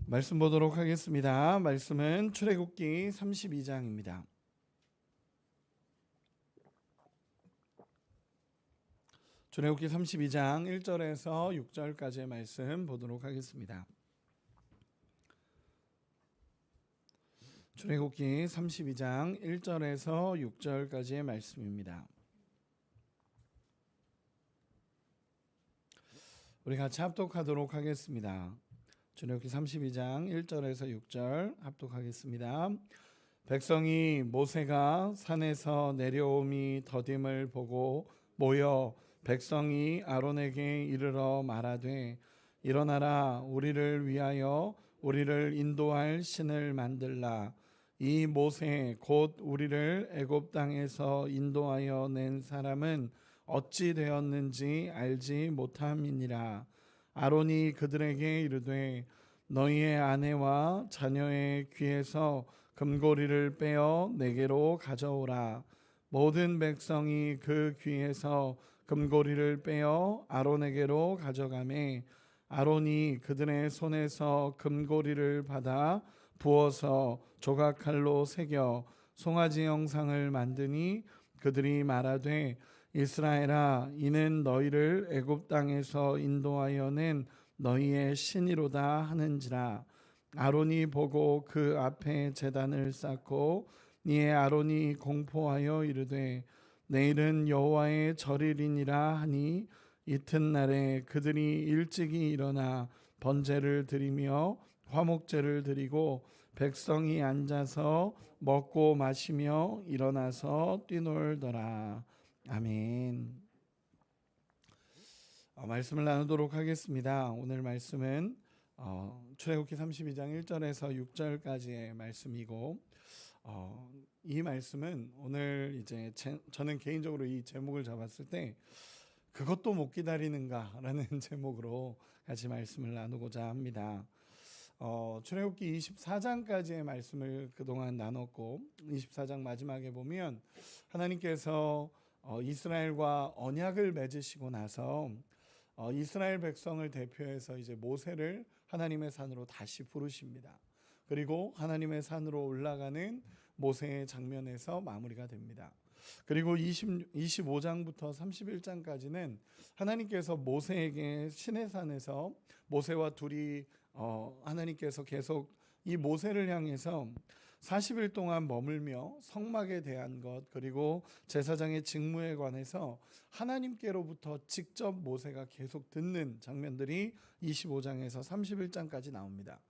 말씀 보도록 하겠습니다. 말씀은 출애굽기 32장입니다. 출애굽기 32장 1절에서 6절까지의 말씀 보도록 하겠습니다. 출애굽기 32장 1절에서 6절까지의 말씀입니다. 우리 같이 합독하도록 하겠습니다. 출애굽기 32장 1절에서 6절 합독하겠습니다. 백성이 모세가 산에서 내려옴이 더딤을 보고 모여 백성이 아론에게 이르러 말하되 일어나라, 우리를 위하여 우리를 인도할 신을 만들라. 이 모세 곧 우리를 애굽 땅에서 인도하여 낸 사람은 어찌 되었는지 알지 못함이니라. 아론이 그들에게 이르되 너희의 아내와 자녀의 귀에서 금고리를 빼어 내게로 가져오라. 모든 백성이 그 귀에서 금고리를 빼어 아론에게로 가져가매 아론이 그들의 손에서 금고리를 받아 부어서 조각칼로 새겨 송아지 형상을 만드니 그들이 말하되 이스라엘아, 이는 너희를 애굽 땅에서 인도하여 낸 너희의 신이로다 하는지라. 아론이 보고 그 앞에 제단을 쌓고 이에 아론이 공포하여 이르되 내일은 여호와의 절일이니라 하니 이튿날에 그들이 일찍이 일어나 번제를 드리며 화목제를 드리고 백성이 앉아서 먹고 마시며 일어나서 뛰놀더라. 아멘. 말씀을 나누도록 하겠습니다. 오늘 말씀은 출애굽기 32장 1절에서 6절까지의 말씀이고 이 말씀은 오늘 이제 저는 개인적으로 이 제목을 잡았을 때 그것도 못 기다리는가라는 제목으로 같이 말씀을 나누고자 합니다. 출애굽기 24장까지의 말씀을 그동안 나눴고 24장 마지막에 보면 하나님께서 이스라엘과 언약을 맺으시고 나서 이스라엘 백성을 대표해서 이제 모세를 하나님의 산으로 다시 부르십니다. 그리고 하나님의 산으로 올라가는 모세의 장면에서 마무리가 됩니다. 그리고 25장부터 31장까지는 하나님께서 모세에게 시내산에서 모세와 둘이 하나님께서 계속 이 모세를 향해서 40일 동안 머물며 성막에 대한 것 그리고 제사장의 직무에 관해서 하나님께로부터 직접 모세가 계속 듣는 장면들이 25장에서 31장까지 나옵니다.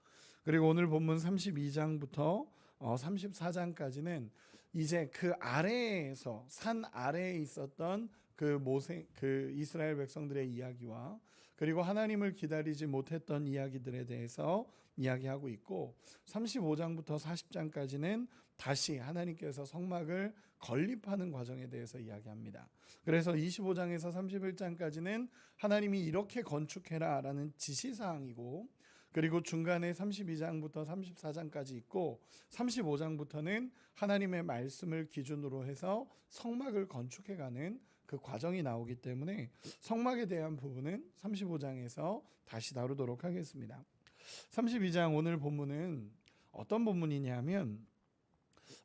그리고 오늘 본문 32장부터 34장까지는 이제 그 아래에서 산 아래에 있었던 그 이스라엘 백성들의 이야기와 그리고 하나님을 기다리지 못했던 이야기들에 대해서 이야기하고 있고 35장부터 40장까지는 다시 하나님께서 성막을 건립하는 과정에 대해서 이야기합니다. 그래서 25장에서 31장까지는 하나님이 이렇게 건축해라 라는 지시사항이고 그리고 중간에 32장부터 34장까지 있고 35장부터는 하나님의 말씀을 기준으로 해서 성막을 건축해가는 그 과정이 나오기 때문에 성막에 대한 부분은 35장에서 다시 다루도록 하겠습니다. 32장 오늘 본문은 어떤 본문이냐면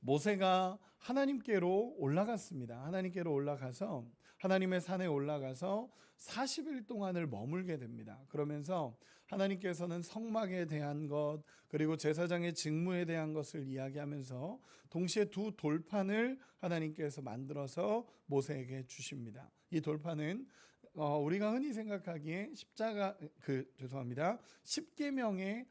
모세가 하나님께로 올라갔습니다. 하나님께로 올라가서 하나님의 산에 올라가서 40일 동안을 머물게 됩니다. 그러면서 하나님께서는 성막에 대한 것 그리고 제사장의 직무에 대한 것을 이야기하면서 동시에 두 돌판을 하나님께서 만들어서 모세에게 주십니다. 이 돌판은 우리가 흔히 생각하기에 십계명의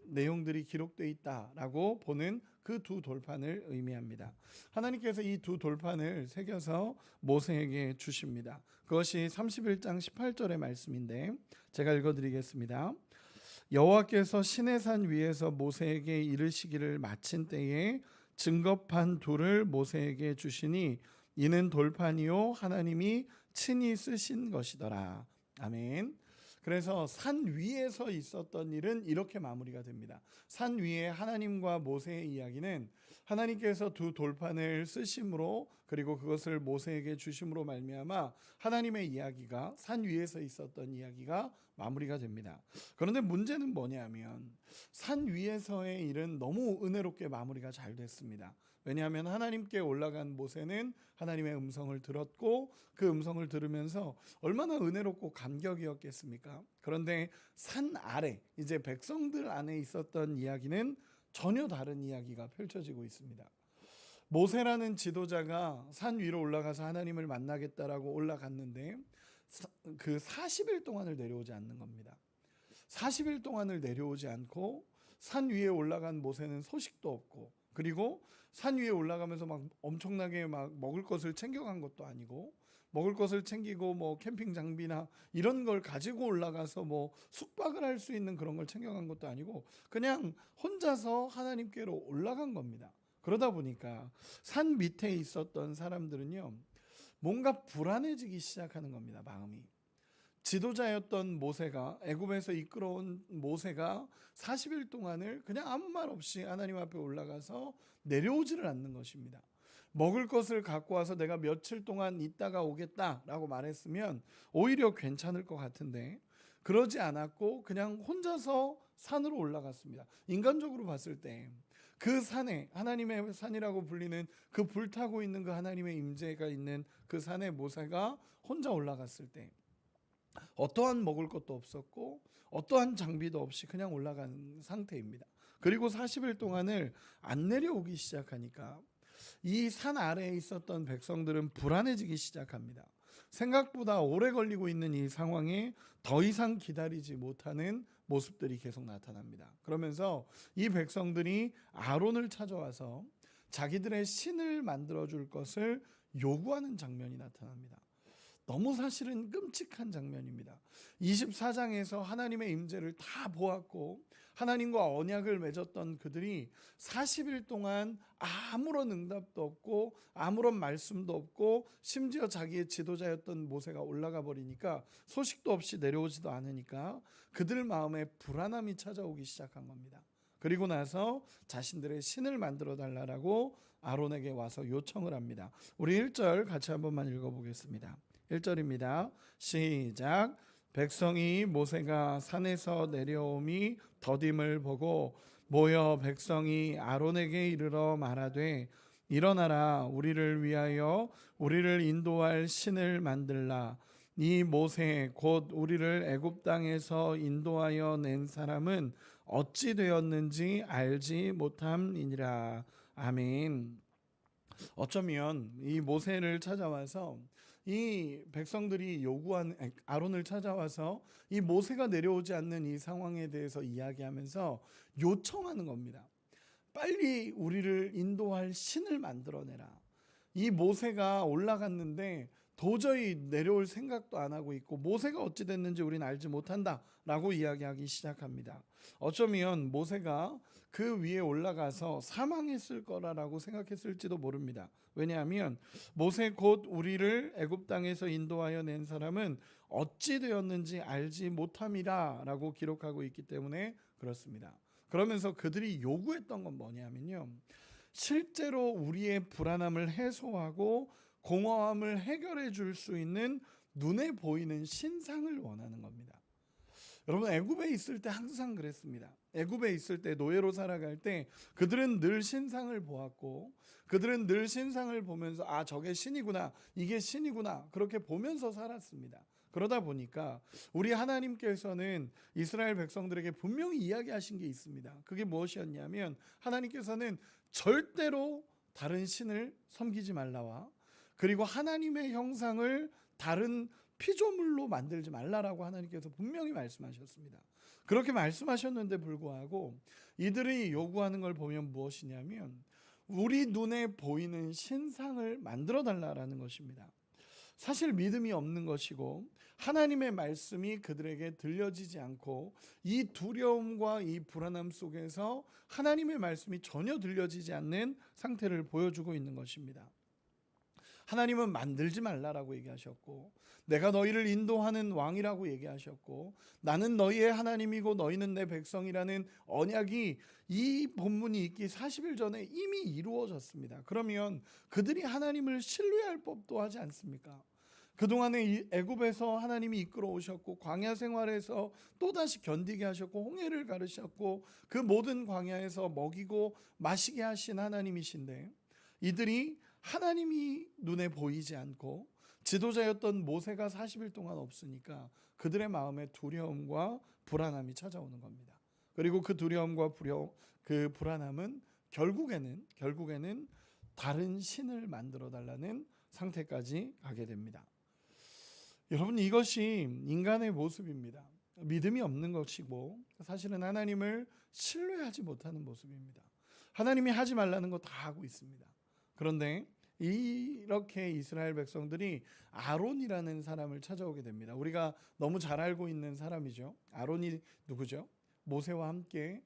내용들이 기록되어 있다라고 보는 그 두 돌판을 의미합니다. 하나님께서 이 두 돌판을 새겨서 모세에게 주십니다. 그것이 31장 18절의 말씀인데 제가 읽어드리겠습니다. 여호와께서 시내산 위에서 모세에게 이르시기를 마친 때에 증거판 둘을 모세에게 주시니 이는 돌판이요 하나님이 친히 쓰신 것이더라. 아멘. 그래서 산 위에서 있었던 일은 이렇게 마무리가 됩니다. 산 위에 하나님과 모세의 이야기는 하나님께서 두 돌판을 쓰심으로 그리고 그것을 모세에게 주심으로 말미암아 하나님의 이야기가 산 위에서 있었던 이야기가 마무리가 됩니다. 그런데 문제는 뭐냐면 산 위에서의 일은 너무 은혜롭게 마무리가 잘 됐습니다. 왜냐하면 하나님께 올라간 모세는 하나님의 음성을 들었고 그 음성을 들으면서 얼마나 은혜롭고 감격이었겠습니까? 그런데 산 아래 이제 백성들 안에 있었던 이야기는 전혀 다른 이야기가 펼쳐지고 있습니다. 모세라는 지도자가 산 위로 올라가서 하나님을 만나겠다라고 올라갔는데 그 40일 동안을 내려오지 않는 겁니다. 40일 동안을 내려오지 않고 산 위에 올라간 모세는 소식도 없고, 그리고 산 위에 올라가면서 막 엄청나게 막 먹을 것을 챙겨간 것도 아니고, 먹을 것을 챙기고 뭐 캠핑 장비나 이런 걸 가지고 올라가서 뭐 숙박을 할 수 있는 그런 걸 챙겨간 것도 아니고 그냥 혼자서 하나님께로 올라간 겁니다. 그러다 보니까 산 밑에 있었던 사람들은요, 뭔가 불안해지기 시작하는 겁니다. 마음이. 지도자였던 모세가, 애굽에서 이끌어온 모세가 40일 동안을 그냥 아무 말 없이 하나님 앞에 올라가서 내려오지를 않는 것입니다. 먹을 것을 갖고 와서 내가 며칠 동안 있다가 오겠다라고 말했으면 오히려 괜찮을 것 같은데 그러지 않았고 그냥 혼자서 산으로 올라갔습니다. 인간적으로 봤을 때 그 산에, 하나님의 산이라고 불리는 그 불타고 있는 그 하나님의 임재가 있는 그 산에 모세가 혼자 올라갔을 때 어떠한 먹을 것도 없었고 어떠한 장비도 없이 그냥 올라간 상태입니다. 그리고 40일 동안을 안 내려오기 시작하니까 이 산 아래에 있었던 백성들은 불안해지기 시작합니다. 생각보다 오래 걸리고 있는 이 상황에 더 이상 기다리지 못하는 모습들이 계속 나타납니다. 그러면서 이 백성들이 아론을 찾아와서 자기들의 신을 만들어 줄 것을 요구하는 장면이 나타납니다. 너무 사실은 끔찍한 장면입니다. 24장에서 하나님의 임재를 다 보았고 하나님과 언약을 맺었던 그들이 40일 동안 아무런 응답도 없고 아무런 말씀도 없고 심지어 자기의 지도자였던 모세가 올라가 버리니까 소식도 없이 내려오지도 않으니까 그들 마음에 불안함이 찾아오기 시작한 겁니다. 그리고 나서 자신들의 신을 만들어 달라고 아론에게 와서 요청을 합니다. 우리 1절 같이 한 번만 읽어보겠습니다. 1절입니다. 시작. 백성이 모세가 산에서 내려옴이 더딤을 보고 모여 백성이 아론에게 이르러 말하되 일어나라 우리를 위하여 우리를 인도할 신을 만들라. 이 모세 곧 우리를 애굽 땅에서 인도하여 낸 사람은 어찌 되었는지 알지 못함이니라. 아멘. 어쩌면 이 모세를 찾아와서 이 백성들이 요구한 아론을 찾아와서 이 모세가 내려오지 않는 이 상황에 대해서 이야기하면서 요청하는 겁니다. 빨리 우리를 인도할 신을 만들어내라. 이 모세가 올라갔는데 도저히 내려올 생각도 안 하고 있고 모세가 어찌 됐는지 우리는 알지 못한다 라고 이야기하기 시작합니다. 어쩌면 모세가 그 위에 올라가서 사망했을 거라고 생각했을지도 모릅니다. 왜냐하면 모세 곧 우리를 애굽 땅에서 인도하여 낸 사람은 어찌 되었는지 알지 못함이라 라고 기록하고 있기 때문에 그렇습니다. 그러면서 그들이 요구했던 건 뭐냐면요, 실제로 우리의 불안함을 해소하고 공허함을 해결해 줄 수 있는 눈에 보이는 신상을 원하는 겁니다. 여러분, 애굽에 있을 때 항상 그랬습니다. 애굽에 있을 때, 노예로 살아갈 때 그들은 늘 신상을 보았고 그들은 늘 신상을 보면서 아, 저게 신이구나, 이게 신이구나, 그렇게 보면서 살았습니다. 그러다 보니까 우리 하나님께서는 이스라엘 백성들에게 분명히 이야기하신 게 있습니다. 그게 무엇이었냐면 하나님께서는 절대로 다른 신을 섬기지 말라와 그리고 하나님의 형상을 다른 피조물로 만들지 말라라고 하나님께서 분명히 말씀하셨습니다. 그렇게 말씀하셨는데 불구하고 이들이 요구하는 걸 보면 무엇이냐면 우리 눈에 보이는 신상을 만들어 달라라는 것입니다. 사실 믿음이 없는 것이고 하나님의 말씀이 그들에게 들려지지 않고 이 두려움과 이 불안함 속에서 하나님의 말씀이 전혀 들려지지 않는 상태를 보여주고 있는 것입니다. 하나님은 만들지 말라라고 얘기하셨고 내가 너희를 인도하는 왕이라고 얘기하셨고 나는 너희의 하나님이고 너희는 내 백성이라는 언약이 이 본문이 있기 40일 전에 이미 이루어졌습니다. 그러면 그들이 하나님을 신뢰할 법도 하지 않습니까? 그동안에 이 애굽에서 하나님이 이끌어 오셨고 광야 생활에서 또다시 견디게 하셨고 홍해를 가르셨고 그 모든 광야에서 먹이고 마시게 하신 하나님이신데, 이들이 하나님이 눈에 보이지 않고 지도자였던 모세가 40일 동안 없으니까 그들의 마음에 두려움과 불안함이 찾아오는 겁니다. 그리고 그 두려움과 그 불안함은 결국에는 다른 신을 만들어 달라는 상태까지 가게 됩니다. 여러분, 이것이 인간의 모습입니다. 믿음이 없는 것이고 사실은 하나님을 신뢰하지 못하는 모습입니다. 하나님이 하지 말라는 거 다 하고 있습니다. 그런데 이렇게 이스라엘 백성들이 아론이라는 사람을 찾아오게 됩니다. 우리가 너무 잘 알고 있는 사람이죠. 아론이 누구죠? 모세와 함께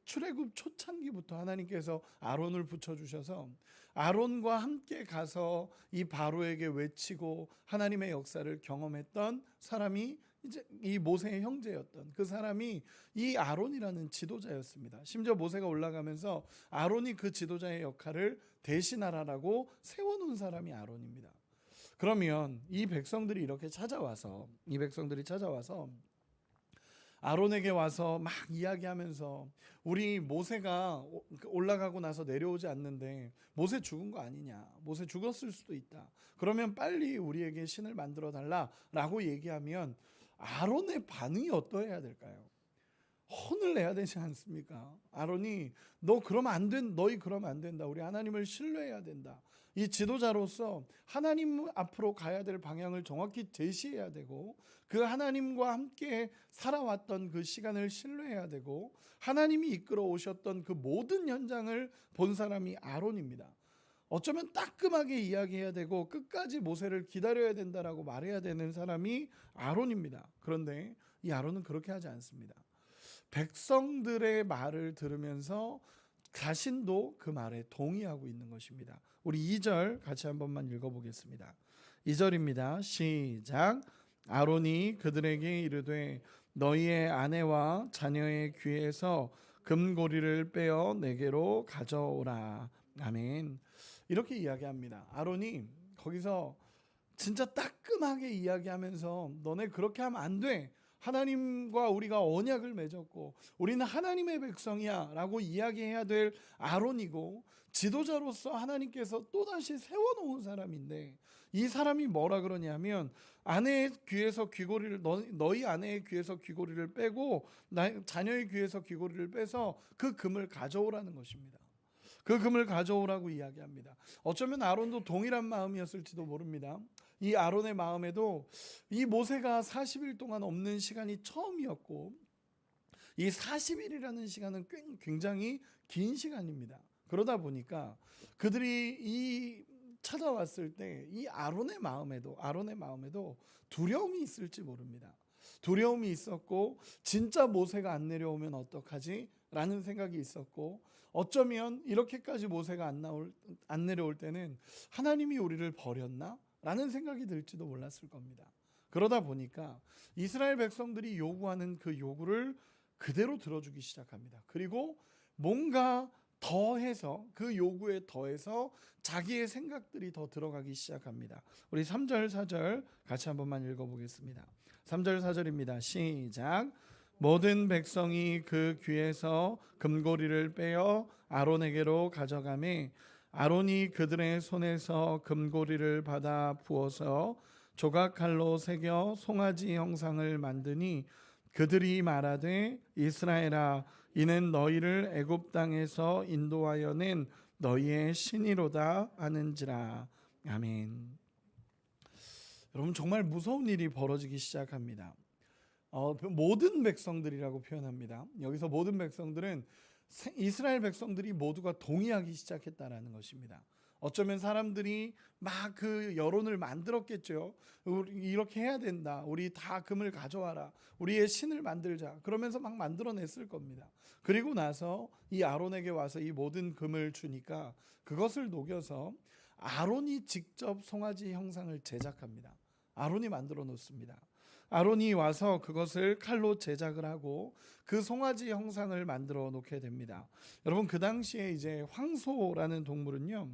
출애굽 초창기부터 하나님께서 아론을 붙여주셔서 아론과 함께 가서 이 바로에게 외치고 하나님의 역사를 경험했던 사람이 이제 이 모세의 형제였던 그 사람이 이 아론이라는 지도자였습니다. 심지어 모세가 올라가면서 아론이 그 지도자의 역할을 대신하라라고 세워놓은 사람이 아론입니다. 그러면 이 백성들이 찾아와서 아론에게 와서 막 이야기하면서 우리 모세가 올라가고 나서 내려오지 않는데 모세 죽은 거 아니냐, 모세 죽었을 수도 있다, 그러면 빨리 우리에게 신을 만들어 달라라고 얘기하면 아론의 반응이 어떠해야 될까요? 혼을 내야 되지 않습니까? 아론이 너희 그러면 안 된다, 우리 하나님을 신뢰해야 된다, 이 지도자로서 하나님 앞으로 가야 될 방향을 정확히 제시해야 되고 그 하나님과 함께 살아왔던 그 시간을 신뢰해야 되고 하나님이 이끌어 오셨던 그 모든 현장을 본 사람이 아론입니다. 어쩌면 따끔하게 이야기해야 되고 끝까지 모세를 기다려야 된다라고 말해야 되는 사람이 아론입니다. 그런데 이 아론은 그렇게 하지 않습니다. 백성들의 말을 들으면서 자신도 그 말에 동의하고 있는 것입니다. 우리 2절 같이 한 번만 읽어보겠습니다. 2절입니다. 시작. 아론이 그들에게 이르되 너희의 아내와 자녀의 귀에서 금고리를 빼어 내게로 가져오라. 아멘. 이렇게 이야기합니다. 아론이 거기서 진짜 따끔하게 이야기하면서 너네 그렇게 하면 안 돼, 하나님과 우리가 언약을 맺었고 우리는 하나님의 백성이야 라고 이야기해야 될 아론이고 지도자로서 하나님께서 또다시 세워놓은 사람인데, 이 사람이 뭐라 그러냐면 아내의 귀에서 귀고리를 너희 아내의 귀에서 귀고리를 빼고 자녀의 귀에서 귀고리를 빼서 그 금을 가져오라는 것입니다. 그 금을 가져오라고 이야기합니다. 어쩌면 아론도 동일한 마음이었을지도 모릅니다. 이 아론의 마음에도 이 모세가 40일 동안 없는 시간이 처음이었고 이 40일이라는 시간은 굉장히 긴 시간입니다. 그러다 보니까 그들이 찾아왔을 때 이 아론의 마음에도 두려움이 있을지 모릅니다. 두려움이 있었고 진짜 모세가 안 내려오면 어떡하지? 라는 생각이 있었고 어쩌면 이렇게까지 모세가 안 내려올 때는 하나님이 우리를 버렸나? 라는 생각이 들지도 몰랐을 겁니다. 그러다 보니까 이스라엘 백성들이 요구하는 그 요구를 그대로 들어주기 시작합니다. 그리고 뭔가 더해서 그 요구에 더해서 자기의 생각들이 더 들어가기 시작합니다. 우리 3절 4절 같이 한 번만 읽어보겠습니다. 3절 4절입니다. 시작. 모든 백성이 그 귀에서 금고리를 빼어 아론에게로 가져가매 아론이 그들의 손에서 금고리를 받아 부어서 조각칼로 새겨 송아지 형상을 만드니 그들이 말하되 이스라엘아 이는 너희를 애굽 땅에서 인도하여 낸 너희의 신이로다 하는지라. 아멘. 여러분, 정말 무서운 일이 벌어지기 시작합니다. 모든 백성들이라고 표현합니다. 여기서 모든 백성들은 이스라엘 백성들이 모두가 동의하기 시작했다라는 것입니다. 어쩌면 사람들이 막 그 여론을 만들었겠죠. 이렇게 해야 된다, 우리 다 금을 가져와라, 우리의 신을 만들자, 그러면서 막 만들어냈을 겁니다. 그리고 나서 이 아론에게 와서 이 모든 금을 주니까 그것을 녹여서 아론이 직접 송아지 형상을 제작합니다. 아론이 만들어 놓습니다. 아론이 와서 그것을 칼로 제작을 하고 그 송아지 형상을 만들어 놓게 됩니다. 여러분, 그 당시에 이제 황소라는 동물은요,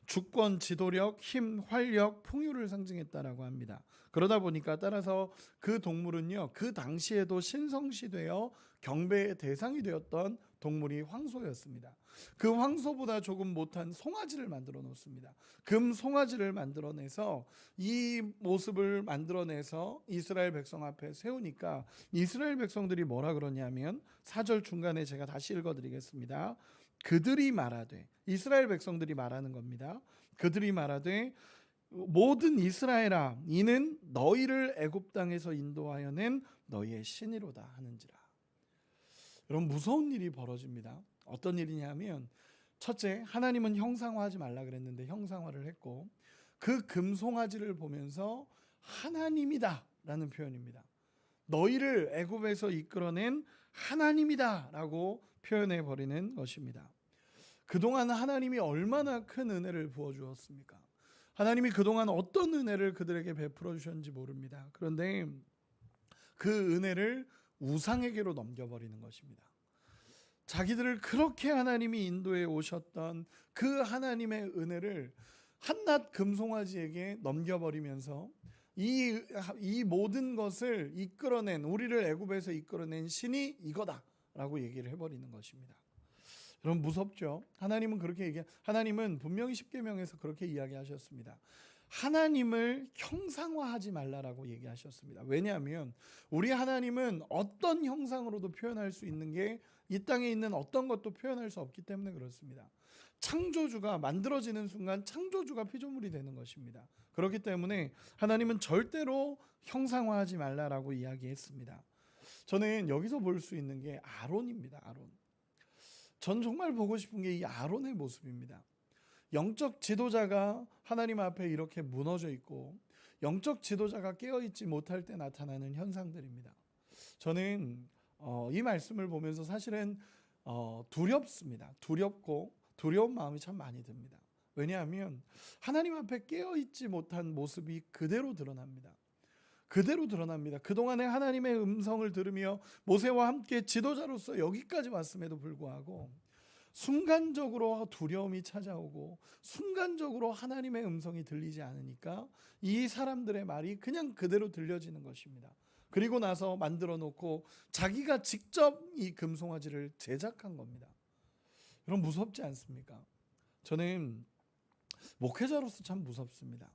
주권, 지도력, 힘, 활력, 풍요를 상징했다라고 합니다. 그러다 보니까 따라서 그 동물은요, 그 당시에도 신성시되어 경배의 대상이 되었던 동물이 황소였습니다. 그 황소보다 조금 못한 송아지를 만들어 놓습니다. 금 송아지를 만들어내서 이 모습을 만들어내서 이스라엘 백성 앞에 세우니까 이스라엘 백성들이 뭐라 그러냐면 4절 중간에 제가 다시 읽어드리겠습니다. 그들이 말하되, 이스라엘 백성들이 말하는 겁니다. 그들이 말하되 모든 이스라엘아, 이는 너희를 애굽 땅에서 인도하여 낸 너희의 신이로다 하는지라. 여러분, 무서운 일이 벌어집니다. 어떤 일이냐면, 첫째, 하나님은 형상화하지 말라 그랬는데 형상화를 했고, 그 금송아지를 보면서 하나님이다 라는 표현입니다. 너희를 애굽에서 이끌어낸 하나님이다 라고 표현해 버리는 것입니다. 그동안 하나님이 얼마나 큰 은혜를 부어주었습니까? 하나님이 그동안 어떤 은혜를 그들에게 베풀어 주셨는지 모릅니다. 그런데 그 은혜를 우상에게로 넘겨버리는 것입니다. 자기들을 그렇게 하나님이 인도해 오셨던 그 하나님의 은혜를 한낱 금송아지에게 넘겨버리면서 이 모든 것을 이끌어낸, 우리를 애굽에서 이끌어낸 신이 이거다라고 얘기를 해버리는 것입니다. 여러분, 무섭죠? 하나님은 분명히 십계명에서 그렇게 이야기하셨습니다. 하나님을 형상화하지 말라라고 얘기하셨습니다. 왜냐하면 우리 하나님은 어떤 형상으로도 표현할 수 있는 게 이 땅에 있는 어떤 것도 표현할 수 없기 때문에 그렇습니다. 창조주가 만들어지는 순간 창조주가 피조물이 되는 것입니다. 그렇기 때문에 하나님은 절대로 형상화하지 말라라고 이야기했습니다. 저는 여기서 볼 수 있는 게 아론입니다. 아론. 전 정말 보고 싶은 게 이 아론의 모습입니다. 영적 지도자가 하나님 앞에 이렇게 무너져 있고 영적 지도자가 깨어있지 못할 때 나타나는 현상들입니다. 저는 이 말씀을 보면서 사실은 두렵습니다. 두렵고 두려운 마음이 참 많이 듭니다. 왜냐하면 하나님 앞에 깨어있지 못한 모습이 그대로 드러납니다. 그대로 드러납니다. 그동안에 하나님의 음성을 들으며 모세와 함께 지도자로서 여기까지 왔음에도 불구하고 순간적으로 두려움이 찾아오고 순간적으로 하나님의 음성이 들리지 않으니까 이 사람들의 말이 그냥 그대로 들려지는 것입니다. 그리고 나서 만들어 놓고 자기가 직접 이 금송아지를 제작한 겁니다. 여러분, 무섭지 않습니까? 저는 목회자로서 참 무섭습니다.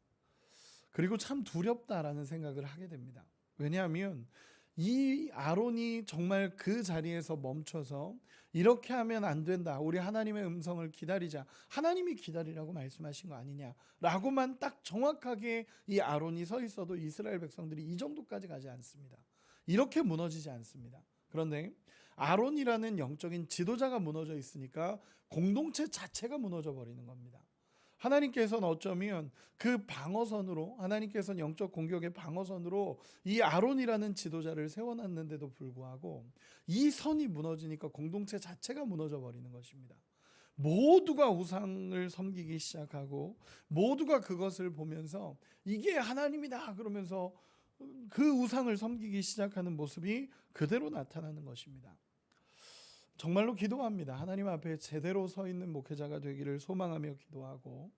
그리고 참 두렵다라는 생각을 하게 됩니다. 왜냐하면 이 아론이 정말 그 자리에서 멈춰서 이렇게 하면 안 된다, 우리 하나님의 음성을 기다리자, 하나님이 기다리라고 말씀하신 거 아니냐라고만 딱 정확하게 이 아론이 서 있어도 이스라엘 백성들이 이 정도까지 가지 않습니다. 이렇게 무너지지 않습니다. 그런데 아론이라는 영적인 지도자가 무너져 있으니까 공동체 자체가 무너져 버리는 겁니다. 하나님께서는 어쩌면 그 방어선으로, 하나님께서는 영적 공격의 방어선으로 이 아론이라는 지도자를 세워놨는데도 불구하고 이 선이 무너지니까 공동체 자체가 무너져 버리는 것입니다. 모두가 우상을 섬기기 시작하고 모두가 그것을 보면서 이게 하나님이다 그러면서 그 우상을 섬기기 시작하는 모습이 그대로 나타나는 것입니다. 정말로 기도합니다. 하나님 앞에 제대로 서 있는 목회자가 되기를 소망하며 기도하고,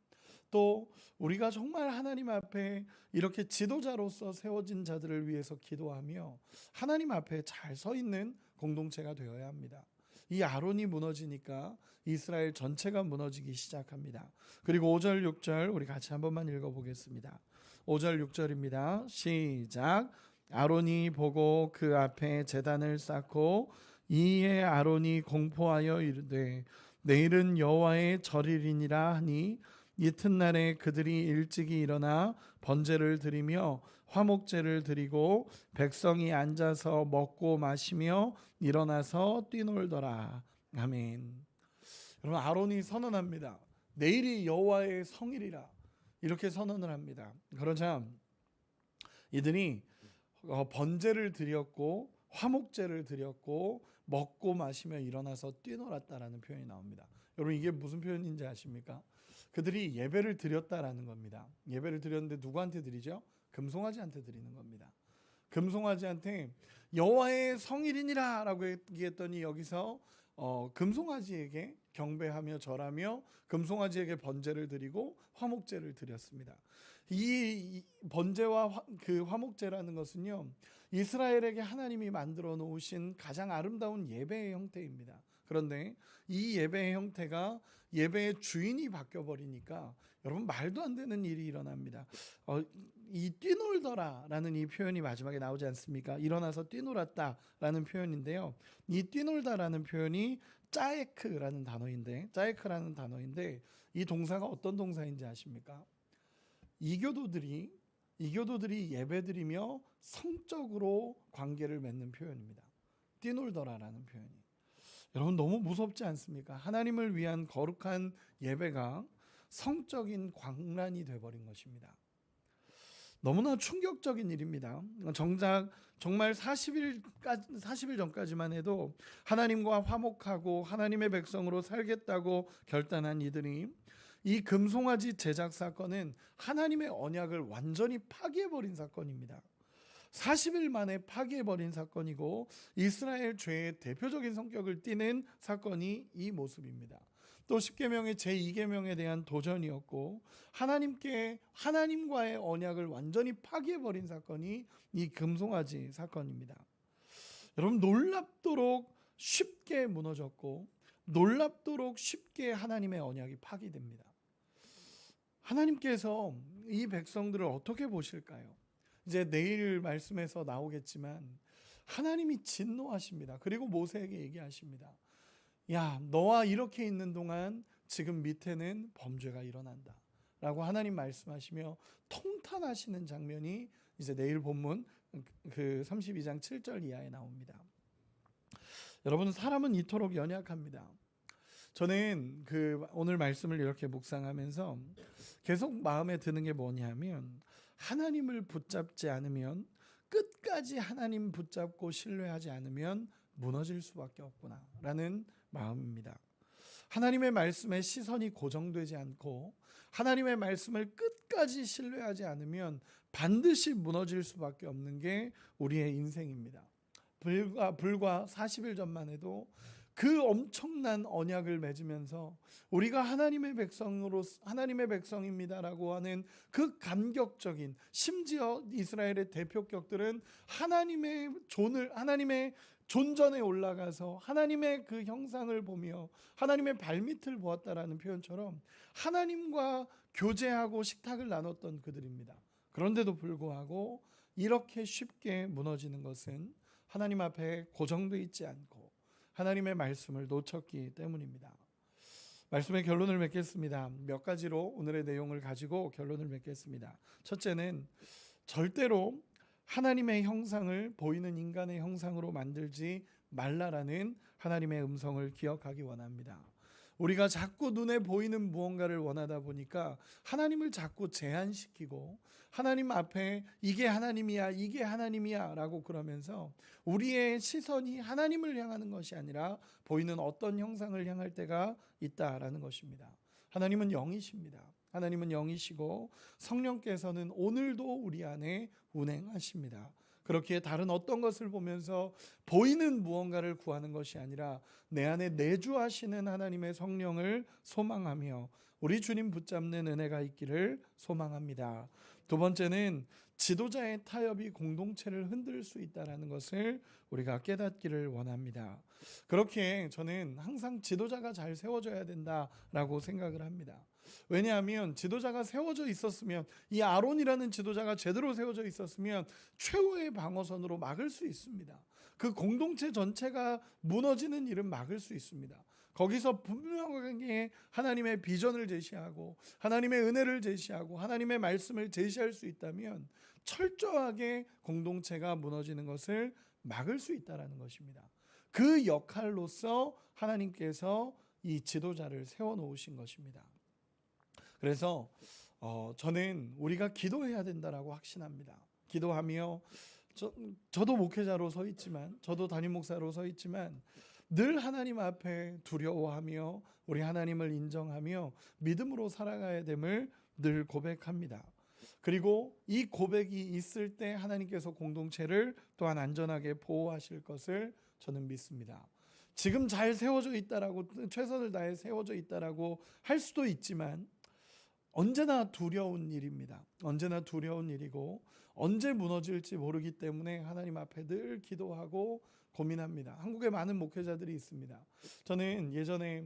또 우리가 정말 하나님 앞에 이렇게 지도자로서 세워진 자들을 위해서 기도하며 하나님 앞에 잘 서 있는 공동체가 되어야 합니다. 이 아론이 무너지니까 이스라엘 전체가 무너지기 시작합니다. 그리고 5절 6절 우리 같이 한 번만 읽어보겠습니다. 5절 6절입니다. 시작. 아론이 보고 그 앞에 제단을 쌓고 이에 아론이 공포하여 이르되 내일은 여호와의 절일이니라 하니 이튿날에 그들이 일찍이 일어나 번제를 드리며 화목제를 드리고 백성이 앉아서 먹고 마시며 일어나서 뛰놀더라. 아멘. 여러분, 아론이 선언합니다. 내일이 여호와의 성일이라 이렇게 선언을 합니다. 그러자 이들이 번제를 드렸고 화목제를 드렸고 먹고 마시며 일어나서 뛰놀았다라는 표현이 나옵니다. 여러분, 이게 무슨 표현인지 아십니까? 그들이 예배를 드렸다라는 겁니다. 예배를 드렸는데 누구한테 드리죠? 금송아지한테 드리는 겁니다. 금송아지한테 여호와의 성일이니라라고 얘기했더니 여기서 금송아지에게 경배하며 절하며 금송아지에게 번제를 드리고 화목제를 드렸습니다. 이 번제와 그 화목제라는 것은요, 이스라엘에게 하나님이 만들어 놓으신 가장 아름다운 예배의 형태입니다. 그런데 이 예배의 형태가 예배의 주인이 바뀌어 버리니까 여러분 말도 안 되는 일이 일어납니다. 이 뛰놀더라라는 이 표현이 마지막에 나오지 않습니까? 일어나서 뛰놀았다라는 표현인데요. 이 뛰놀다라는 표현이 짜에크라는 단어인데 이 동사가 어떤 동사인지 아십니까? 이교도들이 예배드리며 성적으로 관계를 맺는 표현입니다. 뛰놀더라라는 표현이. 여러분 너무 무섭지 않습니까? 하나님을 위한 거룩한 예배가 성적인 광란이 되어버린 것입니다. 너무나 충격적인 일입니다. 정말 40일 전까지만 해도 하나님과 화목하고 하나님의 백성으로 살겠다고 결단한 이들이 이 금송아지 제작 사건은 하나님의 언약을 완전히 파괴해버린 사건입니다. 40일 만에 파괴해버린 사건이고 이스라엘 죄의 대표적인 성격을 띠는 사건이 이 모습입니다. 또 십계명의 제2계명에 대한 도전이었고 하나님과의 언약을 완전히 파괴해버린 사건이 이 금송아지 사건입니다. 여러분 놀랍도록 쉽게 무너졌고 놀랍도록 쉽게 하나님의 언약이 파괴됩니다. 하나님께서 이 백성들을 어떻게 보실까요? 이제 내일 말씀에서 나오겠지만 하나님이 진노하십니다. 그리고 모세에게 얘기하십니다. 야, 너와 이렇게 있는 동안 지금 밑에는 범죄가 일어난다 라고 하나님 말씀하시며 통탄하시는 장면이 이제 내일 본문 그 32장 7절 이하에 나옵니다. 여러분 사람은 이토록 연약합니다. 저는 오늘 말씀을 이렇게 묵상하면서 계속 마음에 드는 게 뭐냐면 하나님을 붙잡지 않으면 끝까지 하나님 붙잡고 신뢰하지 않으면 무너질 수밖에 없구나 라는 마음입니다. 하나님의 말씀에 시선이 고정되지 않고 하나님의 말씀을 끝까지 신뢰하지 않으면 반드시 무너질 수밖에 없는 게 우리의 인생입니다. 불과 40일 전만 해도 그 엄청난 언약을 맺으면서 우리가 하나님의 백성입니다라고 하는 그 감격적인, 심지어 이스라엘의 대표격들은 하나님의 존전에 올라가서 하나님의 그 형상을 보며 하나님의 발밑을 보았다라는 표현처럼 하나님과 교제하고 식탁을 나눴던 그들입니다. 그런데도 불구하고 이렇게 쉽게 무너지는 것은 하나님 앞에 고정되어 있지 않고 하나님의 말씀을 놓쳤기 때문입니다. 말씀의 결론을 맺겠습니다. 몇 가지로 오늘의 내용을 가지고 결론을 맺겠습니다. 첫째는 절대로 하나님의 형상을 보이는 인간의 형상으로 만들지 말라라는 하나님의 음성을 기억하기 원합니다. 우리가 자꾸 눈에 보이는 무언가를 원하다 보니까 하나님을 자꾸 제한시키고 하나님 앞에 이게 하나님이야 라고 그러면서 우리의 시선이 하나님을 향하는 것이 아니라 보이는 어떤 형상을 향할 때가 있다라는 것입니다. 하나님은 영이십니다. 하나님은 영이시고 성령께서는 오늘도 우리 안에 운행하십니다. 그렇기에 다른 어떤 것을 보면서 보이는 무언가를 구하는 것이 아니라 내 안에 내주하시는 하나님의 성령을 소망하며 우리 주님 붙잡는 은혜가 있기를 소망합니다. 두 번째는 지도자의 타협이 공동체를 흔들 수 있다는 것을 우리가 깨닫기를 원합니다. 그렇게 저는 항상 지도자가 잘 세워져야 된다라고 생각을 합니다. 왜냐하면 지도자가 세워져 있었으면 이 아론이라는 지도자가 제대로 세워져 있었으면 최후의 방어선으로 막을 수 있습니다. 그 공동체 전체가 무너지는 일은 막을 수 있습니다. 거기서 분명하게 하나님의 비전을 제시하고 하나님의 은혜를 제시하고 하나님의 말씀을 제시할 수 있다면 철저하게 공동체가 무너지는 것을 막을 수 있다는 것입니다. 그 역할로서 하나님께서 이 지도자를 세워놓으신 것입니다. 그래서 저는 우리가 기도해야 된다라고 확신합니다. 기도하며 저도 목회자로 서 있지만 저도 담임 목사로 서 있지만 늘 하나님 앞에 두려워하며 우리 하나님을 인정하며 믿음으로 살아가야 됨을 늘 고백합니다. 그리고 이 고백이 있을 때 하나님께서 공동체를 또한 안전하게 보호하실 것을 저는 믿습니다. 지금 잘 세워져 있다라고, 최선을 다해 세워져 있다라고 할 수도 있지만 언제나 두려운 일입니다. 언제나 두려운 일이고 언제 무너질지 모르기 때문에 하나님 앞에 늘 기도하고 고민합니다. 한국에 많은 목회자들이 있습니다. 저는 예전에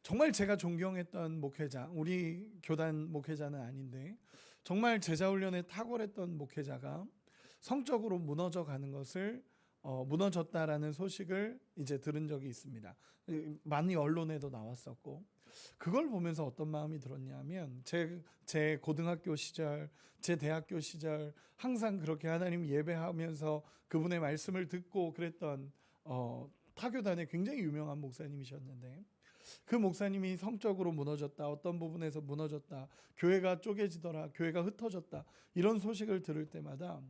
정말 제가 존경했던 목회자, 우리 교단 목회자는 아닌데 정말 제자훈련에 탁월했던 목회자가 성적으로 무너져 가는 것을 무너졌다라는 소식을 이제 들은 적이 있습니다. 많이 언론에도 나왔었고, 그걸 보면서 어떤 마음이 들었냐면 제 고등학교 시절, 제 대학교 시절 항상 그렇게 하나님 예배하면서 그분의 말씀을 듣고 그랬던 타교단의 굉장히 유명한 목사님이셨는데, 그 목사님이 성적으로 무너졌다, 어떤 부분에서 무너졌다, 교회가 쪼개지더라, 교회가 흩어졌다, 이런 소식을 들을 때마다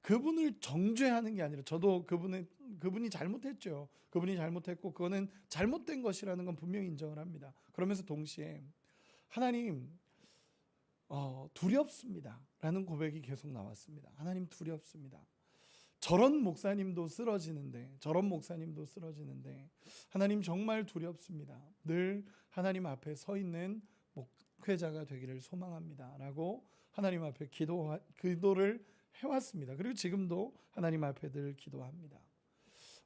그분을 정죄하는 게 아니라, 저도 그분이 잘못했죠. 그분이 잘못했고 그거는 잘못된 것이라는 건 분명히 인정을 합니다. 그러면서 동시에 하나님 두렵습니다 라는 고백이 계속 나왔습니다. 하나님 두렵습니다. 저런 목사님도 쓰러지는데 하나님 정말 두렵습니다. 늘 하나님 앞에 서 있는 목회자가 되기를 소망합니다 라고 하나님 앞에 기도를 해왔습니다. 그리고 지금도 하나님 앞에 늘 기도합니다.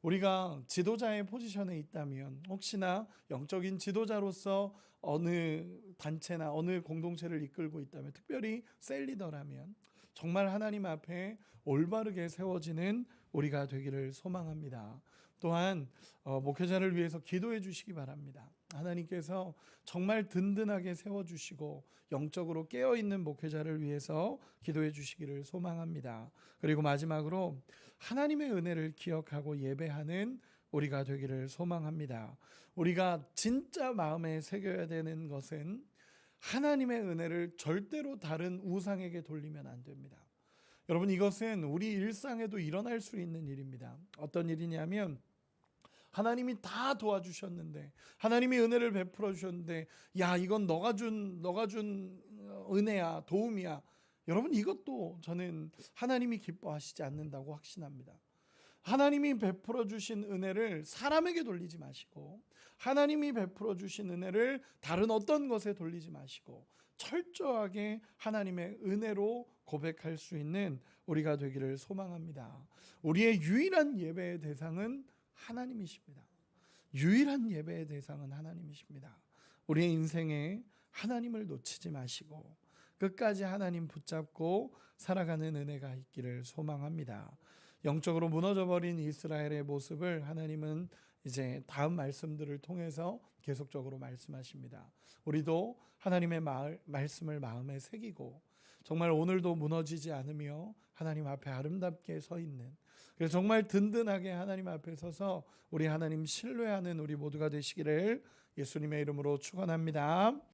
우리가 지도자의 포지션에 있다면, 혹시나 영적인 지도자로서 어느 단체나 어느 공동체를 이끌고 있다면, 특별히 셀리더라면 정말 하나님 앞에 올바르게 세워지는 우리가 되기를 소망합니다. 또한 목회자를 위해서 기도해 주시기 바랍니다. 하나님께서 정말 든든하게 세워주시고 영적으로 깨어있는 목회자를 위해서 기도해 주시기를 소망합니다. 그리고 마지막으로 하나님의 은혜를 기억하고 예배하는 우리가 되기를 소망합니다. 우리가 진짜 마음에 새겨야 되는 것은 하나님의 은혜를 절대로 다른 우상에게 돌리면 안 됩니다. 여러분, 이것은 우리 일상에도 일어날 수 있는 일입니다. 어떤 일이냐면, 하나님이 다 도와주셨는데, 하나님이 은혜를 베풀어 주셨는데, 야, 이건 너가 준 은혜야, 도움이야. 여러분, 이것도 저는 하나님이 기뻐하시지 않는다고 확신합니다. 하나님이 베풀어 주신 은혜를 사람에게 돌리지 마시고, 하나님이 베풀어 주신 은혜를 다른 어떤 것에 돌리지 마시고, 철저하게 하나님의 은혜로 고백할 수 있는 우리가 되기를 소망합니다. 우리의 유일한 예배의 대상은 하나님이십니다. 유일한 예배의 대상은 하나님이십니다. 우리의 인생에 하나님을 놓치지 마시고 끝까지 하나님 붙잡고 살아가는 은혜가 있기를 소망합니다. 영적으로 무너져버린 이스라엘의 모습을 하나님은 이제 다음 말씀들을 통해서 계속적으로 말씀하십니다. 우리도 하나님의 말씀을 마음에 새기고 정말 오늘도 무너지지 않으며 하나님 앞에 아름답게 서 있는, 그래서 정말 든든하게 하나님 앞에 서서 우리 하나님 신뢰하는 우리 모두가 되시기를 예수님의 이름으로 축원합니다.